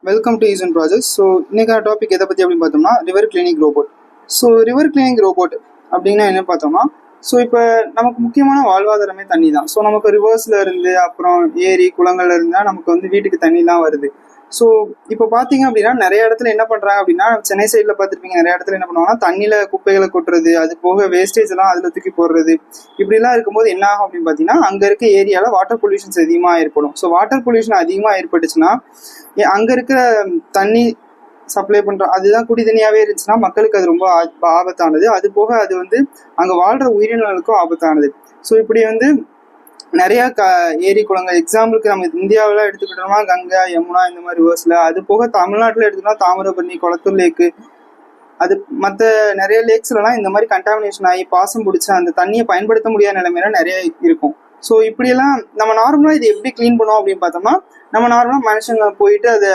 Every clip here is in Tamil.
Welcome to Eesan project. So இன்றைக்கான டாபிக் எதை பற்றி அப்படின்னு பார்த்தோம்னா river cleaning robot. So river cleaning robot அப்படின்னா என்ன பார்த்தோம்னா, ஸோ இப்போ நமக்கு முக்கியமான வாழ்வாதாரமே தண்ணி தான். ஸோ நமக்கு ரிவர்ஸில் இருந்து அப்புறம் ஏரி குளங்கள்ல இருந்தால் நமக்கு வந்து வீட்டுக்கு தண்ணி தான் வருது. ஸோ இப்போ பார்த்தீங்க அப்படின்னா நிறைய இடத்துல என்ன பண்ணுறாங்க அப்படின்னா, சென்னை சைடில் பார்த்துருப்பீங்க, நிறைய இடத்துல என்ன பண்ணுவாங்கன்னா தண்ணியில் குப்பைகளை கொட்டுறது, அது போக வேஸ்டேஜ் எல்லாம் அதில் தூக்கி போடுறது. இப்படிலாம் இருக்கும்போது என்ன ஆகும் அப்படின்னு பார்த்தீங்கன்னா, அங்கே இருக்க ஏரியாவில் வாட்டர் பொல்யூஷன்ஸ் அதிகமாக ஏற்படும். ஸோ வாட்டர் பொல்யூஷன் அதிகமாக ஏற்பட்டுச்சுன்னா அங்கே இருக்கிற தண்ணி சப்ளை பண்ணுற அதுதான் குடி தண்ணியாகவே இருந்துச்சுன்னா மக்களுக்கு அது ரொம்ப ஆபத்தானது. அது போக அது வந்து அங்கே வாழ்கிற உயிரினங்களுக்கும் ஆபத்தானது. ஸோ இப்படி வந்து நிறையா ஏரி குளங்கள், எக்ஸாம்பிளுக்கு நம்ம இந்தியாவில் எடுத்துக்கிட்டோம்னா கங்கா, யமுனா இந்த மாதிரி ரிவர்ஸில், அது போக தமிழ்நாட்டில் எடுத்துக்கிட்டோம்னா தாமிரபரணி, குளத்தூர் லேக்கு, அது மற்ற நிறைய லேக்ஸ்லாம் இந்த மாதிரி கண்டாமினேஷன் ஆகி பாசம் பிடிச்சி அந்த தண்ணியை பயன்படுத்த முடியாத நிலைமையில நிறைய இருக்கும். ஸோ இப்படியெல்லாம் நம்ம நார்மலாக இது எப்படி க்ளீன் பண்ணுவோம் அப்படின்னு பார்த்தோம்னா, நம்ம நார்மலாக மனுஷங்க போயிட்டு அதை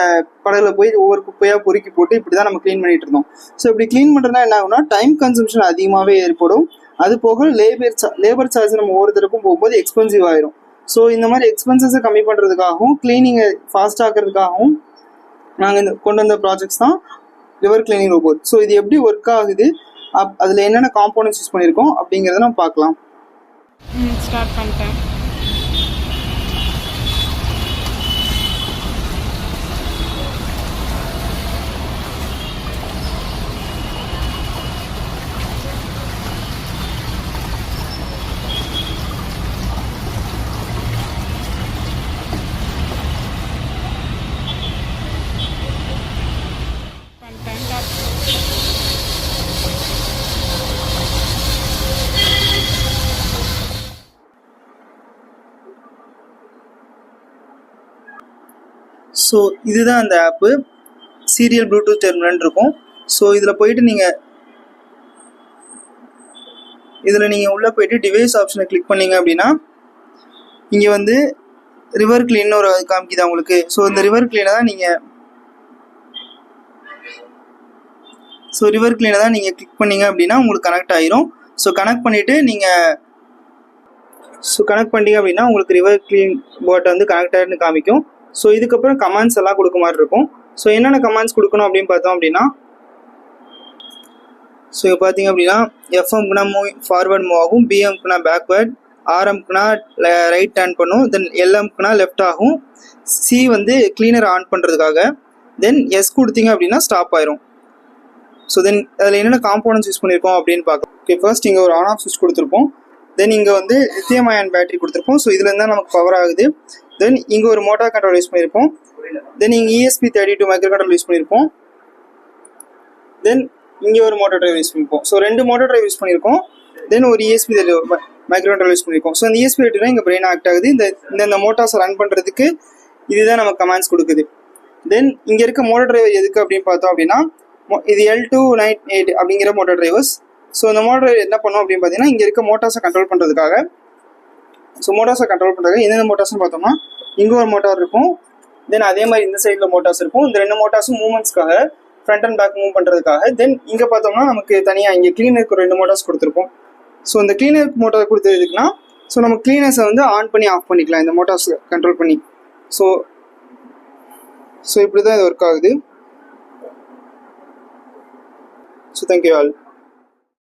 படகுல போய் ஒவ்வொரு குப்பையாக பொறுக்கி போட்டு இப்படி தான் நம்ம க்ளீன் பண்ணிட்டு இருந்தோம். ஸோ இப்படி க்ளீன் பண்ணுறதுனா என்ன ஆகும்னா, டைம் கன்சம்ஷன் அதிகமாகவே ஏற்படும். அது போக லேபர் சார்ஜ் நம்ம ஒவ்வொருத்தருக்கும் போகும்போது எக்ஸ்பென்சிவ் ஆயிரும். ஸோ இந்த மாதிரி எக்ஸ்பென்சஸை கம்மி பண்ணுறதுக்காகவும் க்ளீனிங்கை ஃபாஸ்ட் ஆக்கிறதுக்காகவும் நாங்கள் கொண்டு வந்த ப்ராஜெக்ட்ஸ் தான் ரிவர் கிளீனிங் ரோபோட். ஸோ இது எப்படி ஒர்க் ஆகுது, அதில் என்னென்ன காம்போனன்ட்ஸ் யூஸ் பண்ணியிருக்கோம் அப்படிங்கிறத நம்ம பார்க்கலாம். ஸ்டார்ட் பண்ணிட்டேன். ஸோ இதுதான் அந்த ஆப்பு, சீரியல் ப்ளூடூத் டெர்மினல் இருக்கும். ஸோ இதில் போயிட்டு நீங்கள் உள்ளே போயிட்டு டிவைஸ் ஆப்ஷனை கிளிக் பண்ணீங்க அப்படின்னா இங்கே வந்து ரிவர் கிளீன் ஒரு காமிக்குதா உங்களுக்கு. ஸோ இந்த ரிவர் கிளீனை தான் நீங்கள் கிளிக் பண்ணீங்க அப்படின்னா உங்களுக்கு கனெக்ட் ஆயிரும். ஸோ கனெக்ட் பண்ணிட்டீங்க அப்படின்னா உங்களுக்கு ரிவர் கிளீன் போட்டை வந்து கனெக்ட் ஆகிருன்னு காமிக்கும். ஸோ இதுக்கப்புறம் கமாண்ட்ஸ் எல்லாம் கொடுக்க மாதிரி இருக்கும். ஸோ என்னென்ன கமாண்ட்ஸ் கொடுக்கணும் அப்படின்னு பார்த்தோம் அப்படின்னா, ஸோ இப்போ பார்த்தீங்க அப்படின்னா எஃப்எம்க்குனா ஃபார்வர்ட் மூவ் ஆகும், பிஎம்க்குனா பேக்வேர்ட், ஆர்எம்க்குனா ரைட் டர்ன் பண்ணும், தென் எல்எம்க்குனா லெஃப்ட் ஆகும், சி வந்து கிளீனர் ஆன் பண்ணுறதுக்காக, தென் எஸ் கொடுத்தீங்க அப்படின்னா ஸ்டாப் ஆயிரும். ஸோ தென் அதில் என்னென்ன காம்போனன்ட்ஸ் யூஸ் பண்ணியிருக்கோம் அப்படின்னு பார்க்கலாம். ஓகே, ஃபர்ஸ்ட் இங்கே ஒரு ஆன் ஆஃப் சுவிட்ச் கொடுத்துருப்போம். தென் இங்கே வந்து லித்தியம் அயன் பேட்டரி கொடுத்துருப்போம். ஸோ இதுலேருந்து தான் நமக்கு பவர் ஆகுது. தென் இங்கே ஒரு மோட்டார் கண்ட்ரோல் யூஸ் பண்ணியிருப்போம். தென் இங்கே ESP32 மைக்ரோ கண்ட்ரோல் யூஸ் பண்ணியிருப்போம். தென் இங்கே ஒரு மோட்டர் டிரைவ் யூஸ் பண்ணியிருப்போம். ஸோ 2 மோட்டர் டிரைவ் யூஸ் பண்ணியிருக்கோம். தென் ஒரு ESP32 மைக்ரோ கண்ட்ரோல் யூஸ் பண்ணியிருக்கோம். ஸோ இந்த ESP32 இங்கே பிரெயின் ஆக்ட் ஆகுது. இந்த மோட்டார்ஸை ரன் பண்ணுறதுக்கு இதுதான் நமக்கு கமாண்ட்ஸ் கொடுக்குது. தென் இங்கே இருக்க மோட்டர் டிரைவர் எதுக்கு அப்படின்னு பார்த்தோம் அப்படின்னா, இது L298 அப்படிங்கிற மோட்டர் டிரைவர்ஸ். ஸோ இந்த மோட்டர் டிரைவர் என்ன பண்ணும் அப்படின்னு பார்த்தீங்கன்னா, இங்கே இருக்க மோட்டார்ஸை கண்ட்ரோல் பண்ணுறதுக்காக. ஸோ மோட்டார்ஸை கண்ட்ரோல் பண்ணுறதுக்கு என்னென்ன மோட்டார்ஸ்னு பார்த்தோம்னா, இங்கே ஒரு மோட்டார் இருக்கும். தென் அதே மாதிரி இந்த சைடில் மோட்டார்ஸ் இருக்கும். இந்த 2 மோட்டார்ஸும் மூவ்மெண்ட்ஸ்க்காக, ஃப்ரண்ட் அண்ட் பேக் மூவ் பண்ணுறதுக்காக. தென் இங்கே பார்த்தோம்னா நமக்கு தனியாக இங்கே கிளீனருக்கு 2 மோட்டார்ஸ் கொடுத்துருப்போம். ஸோ இந்த கிளீனருக்கு மோட்டார் கொடுத்தது எதுக்குன்னா, ஸோ நம்ம கிளீனர்ஸை வந்து ஆன் பண்ணி ஆஃப் பண்ணிக்கலாம் இந்த மோட்டார்ஸ் கண்ட்ரோல் பண்ணி. ஸோ இப்படி தான் இது ஒர்க் ஆகுது. So thank you all.